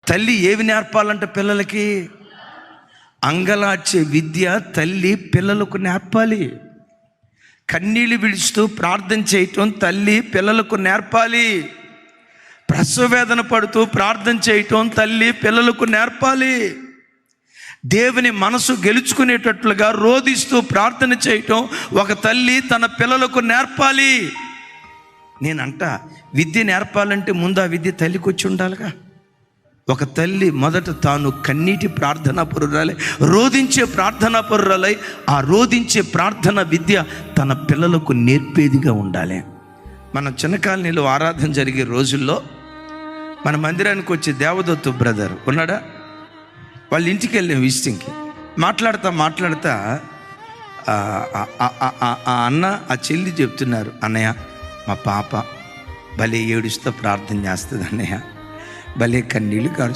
తల్లి ఏవి నేర్పాలంటే పిల్లలకి? అంగలార్చే విద్య తల్లి పిల్లలకు నేర్పాలి. కన్నీళ్ళు విడుస్తూ ప్రార్థన చేయటం తల్లి పిల్లలకు నేర్పాలి. ప్రసవవేదన పడుతూ ప్రార్థన చేయటం తల్లి పిల్లలకు నేర్పాలి. దేవుని మనసు గెలుచుకునేటట్లుగా రోధిస్తూ ప్రార్థన చేయటం ఒక తల్లి తన పిల్లలకు నేర్పాలి. నేనంట విద్య నేర్పాలంటే ముందు ఆ విద్య తల్లికి వచ్చి ఉండాలిగా. ఒక తల్లి మొదట తాను కన్నీటి ప్రార్థనా పరురాలై, రోధించే ప్రార్థనా పరురాలై, ఆ రోధించే ప్రార్థన విద్య తన పిల్లలకు నేర్పేదిగా ఉండాలి. మన చిన్నకాలనీలో ఆరాధన జరిగే రోజుల్లో మన మందిరానికి వచ్చే దేవదత్తు బ్రదర్ ఉన్నాడా, వాళ్ళ ఇంటికి వెళ్ళాం విజిటింగ్కి. మాట్లాడుతా ఆ అన్న ఆ చెల్లి చెప్తున్నారు, అన్నయ్య మా పాప భలే ఏడుస్తూ ప్రార్థన చేస్తుంది అన్నయ్య, భలే కన్నీళ్ళు